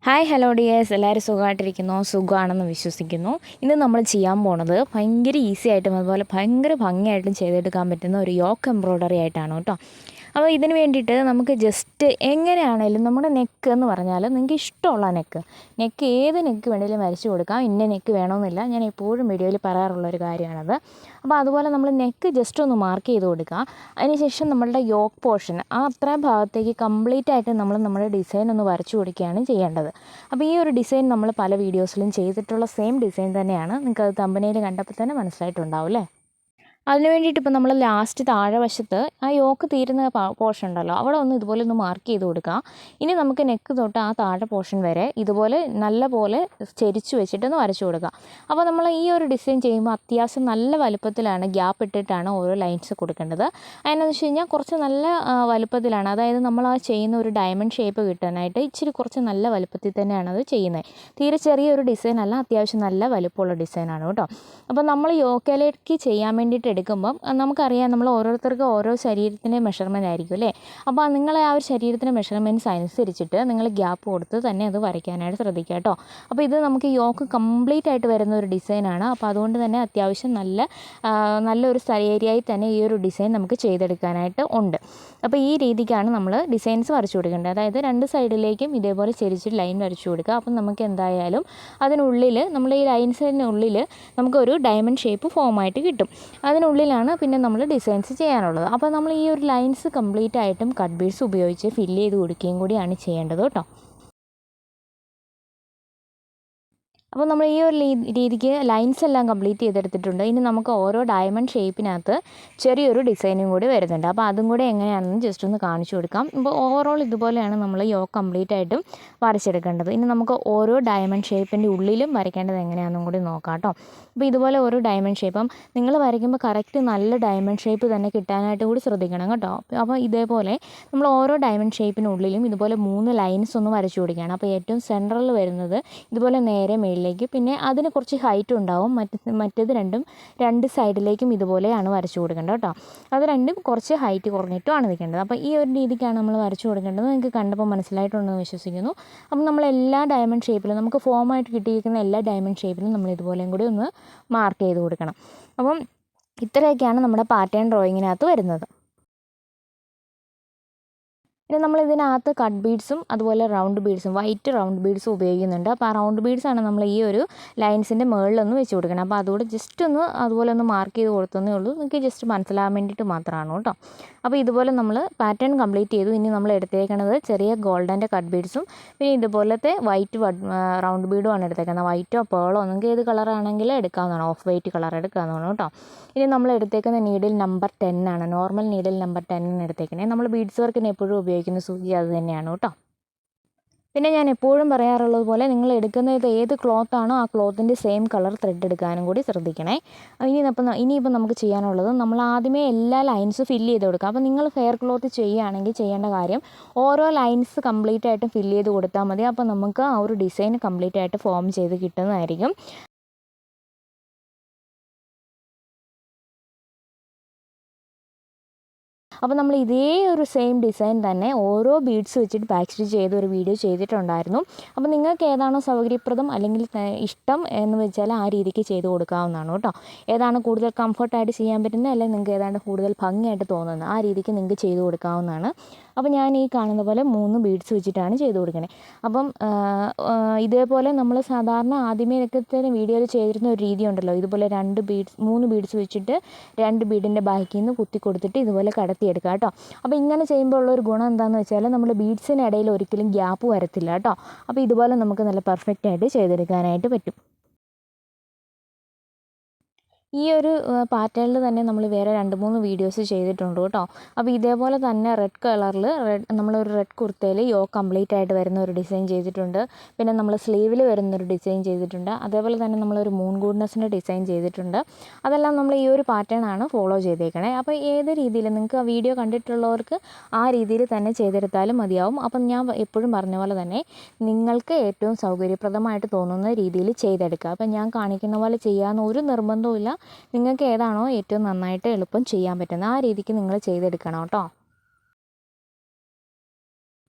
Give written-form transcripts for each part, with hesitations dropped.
Hi hello dears, എല്ലാവരും സുഖമായിട്ടിരിക്കുന്നു, സുഖമാണെന്ന് വിശ്വസിക്കുന്നു. ഇന്ന് നമ്മൾ ചെയ്യാൻ പോണത് ഭയങ്കര ഈസി ആയിട്ടും അതുപോലെ ഭയങ്കര ഭംഗിയായിട്ടും ചെയ്തെടുക്കാൻ പറ്റുന്ന ഒരു യോക്ക് എംബ്രോയ്ഡറി ആയിട്ടാണ് കേട്ടോ. അപ്പോൾ ഇതിന് വേണ്ടിയിട്ട് നമുക്ക് ജസ്റ്റ് എങ്ങനെയാണേലും നമ്മുടെ നെക്ക് എന്ന് പറഞ്ഞാൽ നിങ്ങൾക്ക് ഇഷ്ടമുള്ള നെക്ക് ഏത് നെക്ക് വേണമെങ്കിലും വരച്ച് കൊടുക്കാം. ഇന്ന നെക്ക് വേണമെന്നില്ല, ഞാൻ എപ്പോഴും വീഡിയോയിൽ പറയാറുള്ളൊരു കാര്യമാണത്. അപ്പോൾ അതുപോലെ നമ്മൾ നെക്ക് ജസ്റ്റ് ഒന്ന് മാർക്ക് ചെയ്ത് കൊടുക്കുക. അതിനുശേഷം നമ്മളുടെ യോക്ക് പോർഷൻ അത്രയും ഭാഗത്തേക്ക് കംപ്ലീറ്റ് ആയിട്ട് നമ്മൾ നമ്മുടെ ഡിസൈൻ ഒന്ന് വരച്ചു കൊടുക്കുകയാണ് ചെയ്യേണ്ടത്. അപ്പോൾ ഈ ഒരു ഡിസൈൻ നമ്മൾ പല വീഡിയോസിലും ചെയ്തിട്ടുള്ള സെയിം ഡിസൈൻ തന്നെയാണ്. നിങ്ങൾക്കത് തമ്പനയിൽ കണ്ടപ്പോൾ തന്നെ മനസ്സിലായിട്ടുണ്ടാവും അല്ലേ. അതിന് വേണ്ടിയിട്ട് ഇപ്പോൾ നമ്മൾ ലാസ്റ്റ് താഴെ വശത്ത് ആ യോക്ക് തീരുന്ന പോർഷൻ ഉണ്ടല്ലോ, അവിടെ ഒന്ന് ഇതുപോലെ ഒന്ന് മാർക്ക് ചെയ്ത് കൊടുക്കുക. ഇനി നമുക്ക് നെക്ക് തൊട്ട് ആ താഴെ പോർഷൻ വരെ ഇതുപോലെ നല്ല പോലെ ചെരിച്ച് വെച്ചിട്ടൊന്ന് വരച്ചു കൊടുക്കുക. അപ്പോൾ നമ്മൾ ഈ ഒരു ഡിസൈൻ ചെയ്യുമ്പോൾ അത്യാവശ്യം നല്ല വലുപ്പത്തിലാണ് ഗ്യാപ്പ് ഇട്ടിട്ടാണ് ഓരോ ലൈൻസ് കൊടുക്കേണ്ടത്. അതിനെന്ന് വെച്ച് കഴിഞ്ഞാൽ കുറച്ച് നല്ല വലുപ്പത്തിലാണ്, അതായത് നമ്മൾ ആ ചെയ്യുന്ന ഒരു ഡയമണ്ട് ഷേപ്പ് കിട്ടാനായിട്ട് ഇച്ചിരി കുറച്ച് നല്ല വലുപ്പത്തിൽ തന്നെയാണ് അത് ചെയ്യുന്നത്. തീരെ ചെറിയൊരു ഡിസൈൻ അല്ല, അത്യാവശ്യം നല്ല വലുപ്പമുള്ള ഡിസൈനാണ് കേട്ടോ. അപ്പോൾ നമ്മൾ യോക്കയിലേക്ക് ചെയ്യാൻ വേണ്ടിയിട്ട് എടുക്കുമ്പം നമുക്കറിയാം, നമ്മൾ ഓരോരുത്തർക്കും ഓരോ ശരീരത്തിൻ്റെ മെഷർമെൻ്റ് ആയിരിക്കും അല്ലേ. അപ്പോൾ നിങ്ങളെ ആ ഒരു ശരീരത്തിൻ്റെ മെഷർമെൻറ്റ്സ് അനുസരിച്ചിട്ട് നിങ്ങൾ ഗ്യാപ്പ് കൊടുത്ത് തന്നെ അത് വരയ്ക്കാനായിട്ട് ശ്രദ്ധിക്കുക കേട്ടോ. അപ്പോൾ ഇത് നമുക്ക് യോക്ക് കംപ്ലീറ്റ് ആയിട്ട് വരുന്ന ഒരു ഡിസൈനാണ്. അപ്പോൾ അതുകൊണ്ട് തന്നെ അത്യാവശ്യം നല്ലൊരു ഏരിയയിൽ തന്നെ ഈ ഒരു ഡിസൈൻ നമുക്ക് ചെയ്തെടുക്കാനായിട്ട് ഉണ്ട്. അപ്പോൾ ഈ രീതിക്കാണ് നമ്മൾ ഡിസൈൻസ് വരച്ചു കൊടുക്കേണ്ടത്. അതായത് രണ്ട് സൈഡിലേക്കും ഇതേപോലെ ചെരിച്ചിട്ട് ലൈൻ വരച്ചു കൊടുക്കുക. അപ്പം നമുക്ക് എന്തായാലും അതിനുള്ളിൽ നമ്മൾ ഈ ലൈൻസിനുള്ളിൽ നമുക്കൊരു ഡയമണ്ട് ഷേപ്പ് ഫോമായിട്ട് കിട്ടും. അതിനുള്ളിലാണ് പിന്നെ നമ്മൾ ഡിസൈൻസ് ചെയ്യാനുള്ളത്. അപ്പോൾ നമ്മൾ ഈ ഒരു ലൈൻസ് കംപ്ലീറ്റ് ആയിട്ടും കട്ട് ബീഡ്സ് ഉപയോഗിച്ച് ഫില്ല് ചെയ്ത് കൊടുക്കുകയും കൂടിയാണ് ചെയ്യേണ്ടത് കേട്ടോ. അപ്പോൾ നമ്മൾ ഈ ഒരു രീതിക്ക് ലൈൻസ് എല്ലാം കംപ്ലീറ്റ് ചെയ്തെടുത്തിട്ടുണ്ട്. ഇനി നമുക്ക് ഓരോ ഡയമണ്ട് ഷേപ്പിനകത്ത് ചെറിയൊരു ഡിസൈനും കൂടി വരുന്നുണ്ട്. അപ്പോൾ അതും കൂടി എങ്ങനെയാണെന്ന് ജസ്റ്റ് ഒന്ന് കാണിച്ചു കൊടുക്കാം. ഇപ്പോൾ ഓവറോൾ ഇതുപോലെയാണ് നമ്മൾ യോക്ക് കംപ്ലീറ്റ് ആയിട്ടും വരച്ചെടുക്കേണ്ടത്. ഇനി നമുക്ക് ഓരോ ഡയമണ്ട് ഷേപ്പിൻ്റെ ഉള്ളിലും വരയ്ക്കേണ്ടത് എങ്ങനെയാണെന്നും കൂടി നോക്കാം കേട്ടോ. അപ്പോൾ ഇതുപോലെ ഓരോ ഡയമണ്ട് ഷേപ്പും നിങ്ങൾ വരയ്ക്കുമ്പോൾ കറക്റ്റ് നല്ല ഡയമണ്ട് ഷേപ്പ് തന്നെ കിട്ടാനായിട്ട് കൂടി ശ്രദ്ധിക്കണം കേട്ടോ. അപ്പോൾ ഇതേപോലെ നമ്മൾ ഓരോ ഡയമണ്ട് ഷേപ്പിനുള്ളിലും ഇതുപോലെ 3 ലൈൻസ് ഒന്ന് വരച്ചു കൊടുക്കുകയാണ്. അപ്പോൾ ഏറ്റവും സെൻട്രൽ വരുന്നത് ഇതുപോലെ നേരെ മേളിലേക്ക്, പിന്നെ അതിന് കുറച്ച് ഹൈറ്റ് ഉണ്ടാവും. മറ്റേത് രണ്ട് സൈഡിലേക്കും ഇതുപോലെയാണ് വരച്ചു കൊടുക്കേണ്ടത് കേട്ടോ. അത് രണ്ടും കുറച്ച് ഹൈറ്റ് കുറഞ്ഞിട്ടുമാണ് നിൽക്കേണ്ടത്. അപ്പോൾ ഈ ഒരു രീതിക്കാണ് നമ്മൾ വരച്ചു കൊടുക്കേണ്ടത്. നിങ്ങൾക്ക് കണ്ടപ്പോൾ മനസ്സിലായിട്ടുണ്ടെന്ന് വിശ്വസിക്കുന്നു. അപ്പം നമ്മൾ എല്ലാ ഡയമണ്ട് ഷേപ്പിലും നമുക്ക് ഫോമായിട്ട് കിട്ടിയിരിക്കുന്ന എല്ലാ ഡയമണ്ട് ഷേപ്പിലും നമ്മൾ ഇതുപോലെയും കൂടി ഒന്ന് മാർക്ക് ചെയ്ത് കൊടുക്കണം. അപ്പം ഇത്രയൊക്കെയാണ് നമ്മുടെ പാറ്റേൺ ഡ്രോയിങ്ങിനകത്ത് വരുന്നത്. ഇനി നമ്മൾ ഇതിനകത്ത് കട്ട് ബീഡ്സും അതുപോലെ റൗണ്ട് ബീഡ്സും വൈറ്റ് റൗണ്ട് ബീഡ്സും ഉപയോഗിക്കുന്നുണ്ട്. അപ്പോൾ ആ റൗണ്ട് ബീഡ്സാണ് നമ്മൾ ഈ ഒരു ലൈൻസിൻ്റെ മുകളിലൊന്ന് വെച്ച് കൊടുക്കണം. അപ്പോൾ അതുകൂടെ ജസ്റ്റ് ഒന്ന് അതുപോലെ ഒന്ന് മാർക്ക് ചെയ്ത് കൊടുത്തതേ ഉള്ളൂ. നിങ്ങൾക്ക് ജസ്റ്റ് മനസ്സിലാകാൻ വേണ്ടിയിട്ട് മാത്രമാണ് കേട്ടോ. അപ്പോൾ ഇതുപോലെ നമ്മൾ പാറ്റേൺ കംപ്ലീറ്റ് ചെയ്തു. ഇനി നമ്മൾ എടുത്തേക്കുന്നത് ചെറിയ ഗോൾഡൻ്റെ കട്ട് ബീഡ്സും പിന്നെ ഇതുപോലത്തെ വൈറ്റ് റൗണ്ട് ബീഡുമാണ് എടുത്തേക്കുന്നത്. വൈറ്റോ പേളോ നിങ്ങൾക്ക് ഏത് കളറാണെങ്കിൽ എടുക്കാവുന്നതാണ്, ഓഫ് വൈറ്റ് കളർ എടുക്കാവുന്നതാണ് കേട്ടോ. ഇനി നമ്മൾ എടുത്തേക്കുന്ന നീഡിൽ നമ്പർ 10 ആണ്, നോർമൽ നീഡിൽ നമ്പർ 10 എടുത്തേക്കുന്നത്. നമ്മൾ ബീഡ്സ് വർക്കിന് എപ്പോഴും ഉപയോഗിക്കുന്ന സൂചി അത് തന്നെയാണ് കേട്ടോ. പിന്നെ ഞാൻ എപ്പോഴും പറയാറുള്ളത് പോലെ നിങ്ങൾ എടുക്കുന്നത് ഏത് ക്ലോത്ത് ആണോ ആ ക്ലോത്തിൻ്റെ സെയിം കളർ ത്രെഡ് എടുക്കാനും കൂടി ശ്രദ്ധിക്കണേ. ഇനിയിപ്പോൾ നമുക്ക് ചെയ്യാനുള്ളത് നമ്മൾ ആദ്യമേ എല്ലാ ലൈൻസും ഫില്ല് ചെയ്ത് കൊടുക്കുക. അപ്പോൾ നിങ്ങൾ ഫെയർ ക്ലോത്ത് ചെയ്യുകയാണെങ്കിൽ ചെയ്യേണ്ട കാര്യം ഓരോ ലൈൻസ് കംപ്ലീറ്റ് ആയിട്ടും ഫില്ല് ചെയ്ത് കൊടുത്താൽ മതി. അപ്പോൾ നമുക്ക് ആ ഒരു ഡിസൈൻ കംപ്ലീറ്റ് ആയിട്ട് ഫോം ചെയ്ത് കിട്ടുന്നതായിരിക്കും. അപ്പോൾ നമ്മൾ ഇതേ ഒരു സെയിം ഡിസൈൻ തന്നെ ഓരോ ബീഡ്സ് വെച്ചിട്ട് ബാക്ക് സ്റ്റിച്ച് ചെയ്ത് ഒരു വീഡിയോ ചെയ്തിട്ടുണ്ടായിരുന്നു. അപ്പോൾ നിങ്ങൾക്ക് ഏതാണോ സൗകര്യപ്രദം അല്ലെങ്കിൽ ഇഷ്ടം എന്ന് വെച്ചാൽ ആ രീതിക്ക് ചെയ്ത് കൊടുക്കാവുന്നതാണ് കേട്ടോ. ഏതാണ് കൂടുതൽ കംഫർട്ടായിട്ട് ചെയ്യാൻ പറ്റുന്നത് അല്ലെങ്കിൽ നിങ്ങൾക്ക് ഏതാണ്ട് കൂടുതൽ ഭംഗിയായിട്ട് തോന്നുന്നത് ആ രീതിക്ക് നിങ്ങൾക്ക് ചെയ്ത് കൊടുക്കാവുന്നതാണ്. അപ്പോൾ ഞാൻ ഈ കാണുന്ന പോലെ 3 ബീഡ്സ് വെച്ചിട്ടാണ് ചെയ്ത് കൊടുക്കുന്നത്. അപ്പം ഇതേപോലെ നമ്മൾ സാധാരണ ആദ്യമേ ഒക്കെ വീഡിയോയിൽ ചെയ്തിരുന്ന ഒരു രീതി ഉണ്ടല്ലോ, ഇതുപോലെ 3 ബീഡ്സ് വെച്ചിട്ട് 2 ബീഡിൻ്റെ ബാക്കിൽ നിന്ന് കുത്തി കൊടുത്തിട്ട് ഇതുപോലെ കടത്തിയെടുക്കുക കേട്ടോ. അപ്പോൾ ഇങ്ങനെ ചെയ്യുമ്പോൾ ഉള്ളൊരു ഗുണം എന്താണെന്ന് വെച്ചാൽ നമ്മൾ ബീഡ്സിനിടയിൽ ഒരിക്കലും ഗ്യാപ്പ് വരത്തില്ല കേട്ടോ. അപ്പോൾ ഇതുപോലെ നമുക്ക് നല്ല പെർഫെക്റ്റ് ആയിട്ട് ചെയ്തെടുക്കാനായിട്ട് പറ്റും. ഈ ഒരു പാറ്റേണിൽ തന്നെ നമ്മൾ വേറെ 2-3 വീഡിയോസ് ചെയ്തിട്ടുണ്ട് കേട്ടോ. അപ്പോൾ ഇതേപോലെ തന്നെ റെഡ് കളറിൽ നമ്മളൊരു റെഡ് കുർത്തയിൽ യോക്ക് കംപ്ലീറ്റ് ആയിട്ട് വരുന്ന ഒരു ഡിസൈൻ ചെയ്തിട്ടുണ്ട്. പിന്നെ നമ്മൾ സ്ലീവിൽ വരുന്നൊരു ഡിസൈൻ ചെയ്തിട്ടുണ്ട്. അതേപോലെ തന്നെ നമ്മളൊരു മൂൺ ഗോഡ്നെസ്സിൻ്റെ ഡിസൈൻ ചെയ്തിട്ടുണ്ട്. അതെല്ലാം നമ്മൾ ഈ ഒരു പാറ്റേൺ ആണ് ഫോളോ ചെയ്തേക്കണേ. അപ്പോൾ ഏത് രീതിയിൽ നിങ്ങൾക്ക് ആ വീഡിയോ കണ്ടിട്ടുള്ളവർക്ക് ആ രീതിയിൽ തന്നെ ചെയ്തെടുത്താലും മതിയാവും. അപ്പം ഞാൻ എപ്പോഴും പറഞ്ഞ പോലെ തന്നെ നിങ്ങൾക്ക് ഏറ്റവും സൗകര്യപ്രദമായിട്ട് തോന്നുന്ന രീതിയിൽ ചെയ്തെടുക്കുക. അപ്പം ഞാൻ കാണിക്കുന്ന പോലെ ചെയ്യാമെന്ന് ഒരു നിർബന്ധവും ഇല്ല. നിങ്ങൾക്ക് ഏതാണോ ഏറ്റവും നന്നായിട്ട് എളുപ്പം ചെയ്യാൻ പറ്റുന്നത് ആ രീതിക്ക് നിങ്ങൾ ചെയ്തെടുക്കണം കേട്ടോ.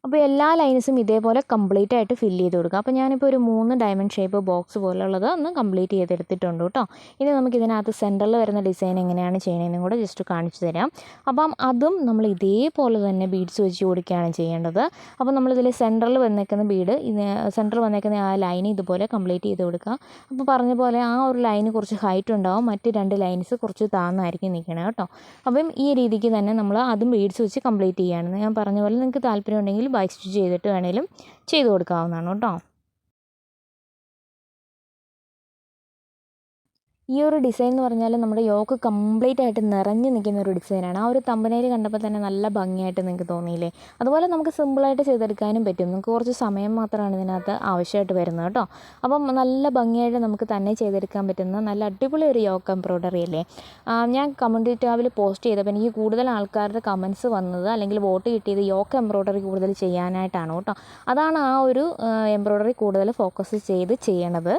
അപ്പോൾ എല്ലാ ലൈൻസും ഇതേപോലെ കംപ്ലീറ്റ് ആയിട്ട് ഫില്ല് ചെയ്ത് കൊടുക്കുക. അപ്പോൾ ഞാനിപ്പോൾ ഒരു 3 ഡയമണ്ട് ഷേപ്പ് ബോക്സ് പോലുള്ളത് ഒന്ന് കംപ്ലീറ്റ് ചെയ്തെടുത്തിട്ടുണ്ട് കേട്ടോ. ഇനി നമുക്ക് ഇതിനകത്ത് സെൻറ്ററിൽ വരുന്ന ഡിസൈൻ എങ്ങനെയാണ് ചെയ്യണമെന്നും കൂടെ ജസ്റ്റ് കാണിച്ചു തരാം. അപ്പം അതും നമ്മൾ ഇതേപോലെ തന്നെ ബീഡ്സ് വെച്ച് കൊടുക്കുകയാണ് ചെയ്യേണ്ടത്. അപ്പോൾ നമ്മളിതിൽ സെൻറ്ററിൽ വന്നേക്കുന്ന ബീഡ് സെൻറ്ററിൽ വന്നേക്കുന്ന ആ ലൈൻ ഇതുപോലെ കംപ്ലീറ്റ് ചെയ്ത് കൊടുക്കുക. അപ്പോൾ പറഞ്ഞ പോലെ ആ ഒരു ലൈന് കുറച്ച് ഹൈറ്റ് ഉണ്ടാവും, മറ്റ് 2 ലൈൻസ് കുറച്ച് താഴ്ന്നായിരിക്കും നിൽക്കണം കേട്ടോ. അപ്പം ഈ രീതിക്ക് തന്നെ നമ്മൾ അതും ബീഡ്സ് വെച്ച് കംപ്ലീറ്റ് ചെയ്യുകയാണ്. ഞാൻ പറഞ്ഞ പോലെ നിങ്ങൾക്ക് താല്പര്യം ഉണ്ടെങ്കിൽ ബൈ സ്റ്റിച്ച് ചെയ്തിട്ട് വേണേലും ചെയ്ത് കൊടുക്കാവുന്നതാണ് കേട്ടോ. ഈ ഒരു ഡിസൈൻ എന്ന് പറഞ്ഞാൽ നമ്മുടെ യോക്ക് കംപ്ലീറ്റ് ആയിട്ട് നിറഞ്ഞു നിൽക്കുന്ന ഒരു ഡിസൈനാണ്. ആ ഒരു തമ്പനയിൽ കണ്ടപ്പോൾ തന്നെ നല്ല ഭംഗിയായിട്ട് നിങ്ങൾക്ക് തോന്നിയില്ലേ? അതുപോലെ നമുക്ക് സിമ്പിളായിട്ട് ചെയ്തെടുക്കാനും പറ്റും. നമുക്ക് കുറച്ച് സമയം മാത്രമാണ് ഇതിനകത്ത് ആവശ്യമായിട്ട് വരുന്നത് കേട്ടോ. അപ്പം നല്ല ഭംഗിയായിട്ട് നമുക്ക് തന്നെ ചെയ്തെടുക്കാൻ പറ്റുന്ന നല്ല അടിപൊളി ഒരു യോക്ക് എംബ്രോയ്ഡറി അല്ലേ. ഞാൻ കമ്മ്യൂണിറ്റി ടാബിൽ പോസ്റ്റ് ചെയ്തപ്പോൾ എനിക്ക് കൂടുതൽ ആൾക്കാരുടെ കമൻസ് വന്നത് അല്ലെങ്കിൽ വോട്ട് കിട്ടിയത് യോക്ക് എംബ്രോയ്ഡറി കൂടുതൽ ചെയ്യാനായിട്ടാണ് കേട്ടോ. അതാണ് ആ ഒരു എംബ്രോയ്ഡറി കൂടുതൽ ഫോക്കസ് ചെയ്ത് ചെയ്യണത്.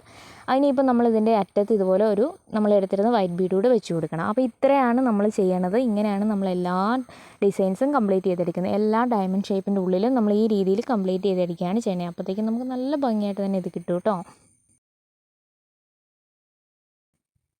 അതിനിപ്പോൾ നമ്മളിതിൻ്റെ അറ്റത്ത് ഇതുപോലെ ഒരു നമ്മൾ എടുത്തിരുന്ന വൈറ്റ് ബീഡ് കൂടെ വെച്ച് കൊടുക്കണം. അപ്പോൾ ഇത്രയാണ് നമ്മൾ ചെയ്യണത്. ഇങ്ങനെയാണ് നമ്മൾ എല്ലാ ഡിസൈൻസും കംപ്ലീറ്റ് ചെയ്തെടുക്കുന്നത്. എല്ലാ ഡയമണ്ട് ഷേപ്പിൻ്റെ ഉള്ളിലും നമ്മൾ ഈ രീതിയിൽ കംപ്ലീറ്റ് ചെയ്തെടുക്കുകയാണ് ചെയ്യുന്നത്. അപ്പോഴത്തേക്കും നമുക്ക് നല്ല ഭംഗിയായിട്ട് തന്നെ ഇത് കിട്ടും കേട്ടോ.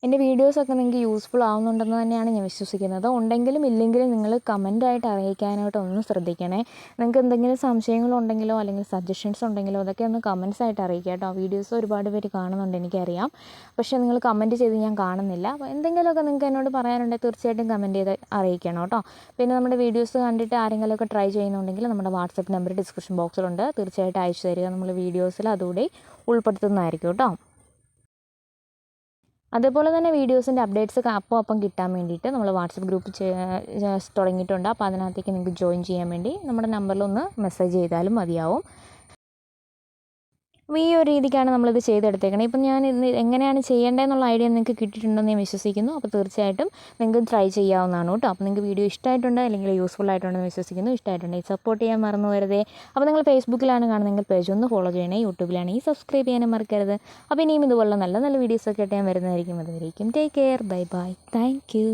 എൻ്റെ വീഡിയോസൊക്കെ നിങ്ങൾക്ക് യൂസ്ഫുൾ ആവുന്നുണ്ടെന്ന് തന്നെയാണ് ഞാൻ വിശ്വസിക്കുന്നത്. ഉണ്ടെങ്കിലും ഇല്ലെങ്കിലും നിങ്ങൾ കമൻറ്റായിട്ട് അറിയിക്കാനായിട്ട് ഒന്ന് ശ്രദ്ധിക്കണേ. നിങ്ങൾക്ക് എന്തെങ്കിലും സംശയങ്ങളുണ്ടെങ്കിലോ അല്ലെങ്കിൽ സജഷൻസ് ഉണ്ടെങ്കിലോ അതൊക്കെ ഒന്ന് കമൻറ്റ്സായിട്ട് അറിയിക്കുക കേട്ടോ. വീഡിയോസ് ഒരുപാട് പേര് കാണുന്നുണ്ട് എനിക്കറിയാം, പക്ഷേ നിങ്ങൾ കമൻറ്റ് ചെയ്ത് ഞാൻ കാണുന്നില്ല. അപ്പോൾ എന്തെങ്കിലുമൊക്കെ നിങ്ങൾക്ക് എന്നോട് പറയാനുണ്ടെങ്കിൽ തീർച്ചയായിട്ടും കമൻറ്റ് ചെയ്ത് അറിയിക്കണം കേട്ടോ. പിന്നെ നമ്മുടെ വീഡിയോസ് കണ്ടിട്ട് ആരെങ്കിലുമൊക്കെ ട്രൈ ചെയ്യുന്നുണ്ടെങ്കിൽ നമ്മുടെ വാട്സപ്പ് നമ്പർ ഡിസ്ക്രിപ്ഷൻ ബോക്സിലുണ്ട്, തീർച്ചയായിട്ടും അയച്ചു തരിക. നമ്മൾ വീഡിയോസിൽ അതുകൂടി ഉൾപ്പെടുത്തുന്നതായിരിക്കും കേട്ടോ. അതേപോലെ തന്നെ വീഡിയോസിൻ്റെ അപ്ഡേറ്റ്സ് അപ്പം കിട്ടാൻ വേണ്ടിയിട്ട് നമ്മൾ വാട്സപ്പ് ഗ്രൂപ്പ് തുടങ്ങിയിട്ടുണ്ട്. അപ്പോൾ അതിനകത്തേക്ക് നിങ്ങൾക്ക് ജോയിൻ ചെയ്യാൻ വേണ്ടി നമ്മുടെ നമ്പറിലൊന്ന് മെസ്സേജ് ചെയ്താലും മതിയാവും. അപ്പോൾ ഈ ഒരു രീതിക്കാണ് നമ്മളിത് ചെയ്തെടുത്തേക്കണേ. ഇപ്പം ഞാൻ ഇന്ന് എങ്ങനെയാണ് ചെയ്യേണ്ടതെന്നുള്ള ഐഡിയ നിങ്ങൾക്ക് കിട്ടിയിട്ടുണ്ടെന്ന് ഞാൻ വിശ്വസിക്കുന്നു. അപ്പോൾ തീർച്ചയായിട്ടും നിങ്ങൾക്ക് ട്രൈ ചെയ്യാവുന്നതാണ് കേട്ടോ. അപ്പോൾ നിങ്ങൾക്ക് വീഡിയോ ഇഷ്ടമായിട്ടുണ്ട് അല്ലെങ്കിൽ യൂസ്ഫുൾ ആയിട്ടുണ്ടെന്ന് വിശ്വസിക്കുന്നു. ഇഷ്ടമായിട്ടുണ്ടെങ്കിൽ സപ്പോർട്ട് ചെയ്യാൻ മറന്നു വരുതേ. അപ്പോൾ നിങ്ങൾ ഫേസ്ബുക്കിലാണ് കാണുന്നതെങ്കിൽ പേജ് ഒന്ന് ഫോളോ ചെയ്യണേ. യൂട്യൂബിലാണെങ്കിൽ സബ്സ്ക്രൈബ് ചെയ്യാനും മറക്കരുത്. അപ്പോൾ ഇനിയും ഇതുപോലുള്ള നല്ല നല്ല വീഡിയോസൊക്കെ ആയിട്ട് ഞാൻ വരുന്നതായിരിക്കും. അതുവരേക്കും take care, bye bye, thank you.